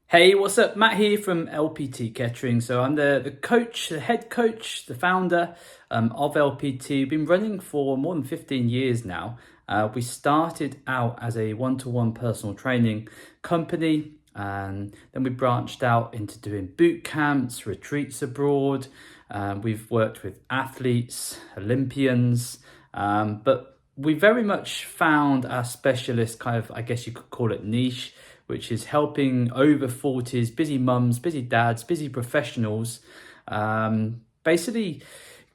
Hey, what's up? Matt here from LPT Kettering. So I'm the coach, the head coach, the founder of LPT. We've been running for more than 15 years now. We started out as a one-to-one personal training company, and then we branched out into doing boot camps, retreats abroad. We've worked with athletes, Olympians, but we very much found our specialist kind of, I guess you could call it niche, which is helping over 40s, busy mums, busy dads, busy professionals, basically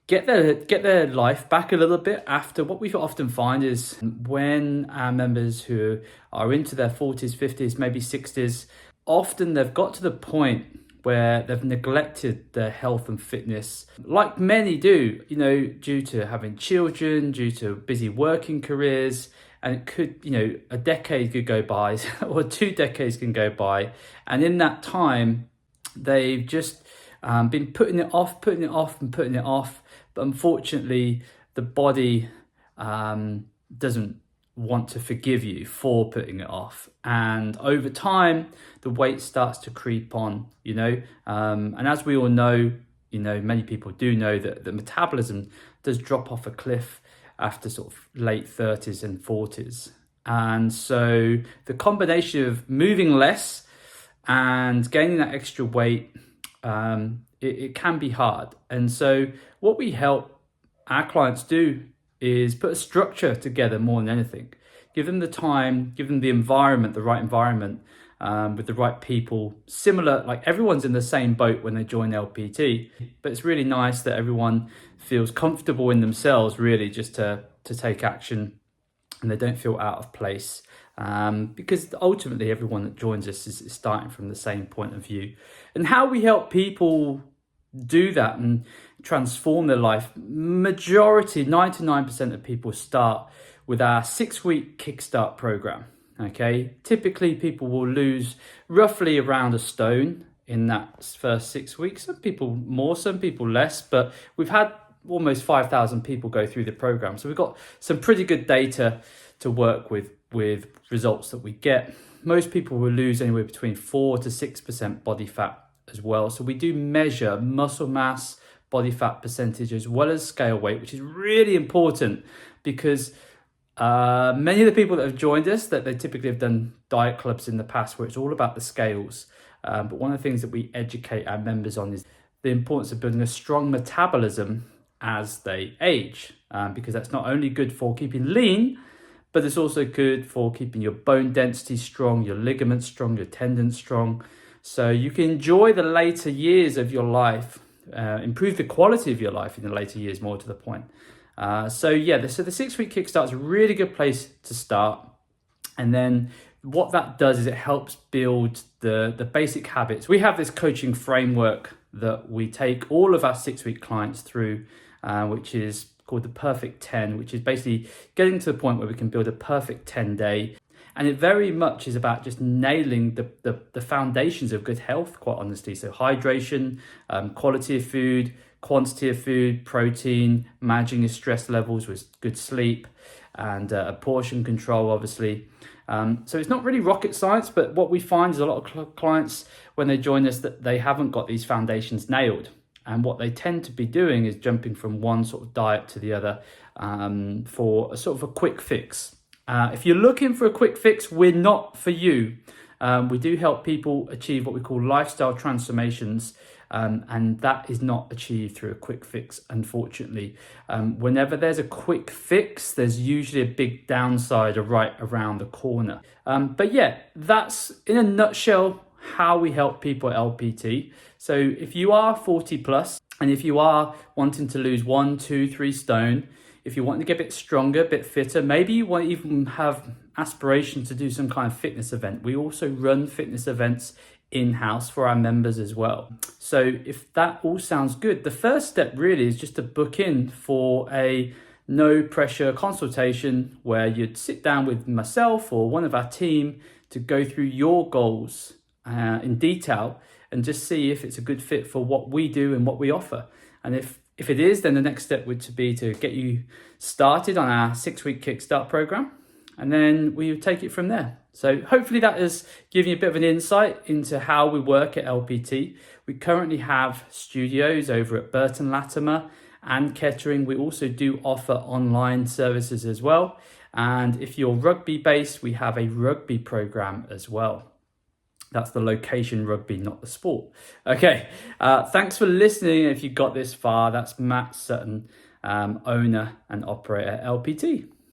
get their life back a little bit after. What we often find is when our members who are into their 40s, 50s, maybe 60s, often they've got to the point where they've neglected their health and fitness, like many do, due to having children, due to busy working careers. And it could, a decade could go by or 2 decades can go by. And in that time, they've just been putting it off. But unfortunately, the body doesn't want to forgive you for putting it off. And over time, the weight starts to creep on, and as we all know, many people do know that the metabolism does drop off a cliff after sort of late 30s and 40s. And so the combination of moving less and gaining that extra weight, it can be hard. And so what we help our clients do is put a structure together more than anything. Give them the time, give them the environment, the right environment, with the right people. Similar, like everyone's in the same boat when they join LPT, but it's really nice that everyone feels comfortable in themselves, really, just to take action, and they don't feel out of place, because ultimately everyone that joins us is starting from the same point of view. And how we help people do that and transform their life, majority, 99% of people start with our 6-week kickstart program. Okay, typically people will lose roughly around a stone in that first 6 weeks. Some people more, some people less, but we've had almost 5,000 people go through the program. So we've got some pretty good data to work with results that we get. Most people will lose anywhere between 4 to 6% body fat as well. So we do measure muscle mass, body fat percentage, as well as scale weight, which is really important because many of the people that have joined us, that they typically have done diet clubs in the past where it's all about the scales. But one of the things that we educate our members on is the importance of building a strong metabolism as they age, because that's not only good for keeping lean, but it's also good for keeping your bone density strong, your ligaments strong, your tendons strong. So you can enjoy the later years of your life, improve the quality of your life in the later years, more to the point. So the 6-week kickstart is a really good place to start. And then what that does is it helps build the basic habits. We have this coaching framework that we take all of our 6-week clients through, which is called the Perfect 10, which is basically getting to the point where we can build a perfect 10-day. And it very much is about just nailing the foundations of good health, quite honestly. So hydration, quality of food, quantity of food, protein, managing your stress levels with good sleep, and portion control, obviously. So it's not really rocket science, but what we find is a lot of clients, when they join us, that they haven't got these foundations nailed. And what they tend to be doing is jumping from one sort of diet to the other, for a sort of a quick fix. If you're looking for a quick fix, we're not for you. We do help people achieve what we call lifestyle transformations, and that is not achieved through a quick fix, unfortunately. Whenever there's a quick fix, there's usually a big downside right around the corner. But yeah, that's in a nutshell how we help people at LPT. So if you are 40 plus, and if you are wanting to lose 1, 2, 3 stone, if you want to get a bit stronger, a bit fitter, maybe you want to even have aspirations to do some kind of fitness event. We also run fitness events in-house for our members as well. So if that all sounds good, the first step really is just to book in for a no pressure consultation where you'd sit down with myself or one of our team to go through your goals in detail and just see if it's a good fit for what we do and what we offer. And if it is, then the next step would be to get you started on our 6-week kickstart program. and then we take it from there. So hopefully that has given you a bit of an insight into how we work at LPT. We currently have studios over at Burton, Latimer and Kettering. We also do offer online services as well. And if you're rugby based, we have a rugby program as well. That's the location rugby, not the sport. Okay, thanks for listening. If you got this far, that's Matt Sutton, owner and operator at LPT.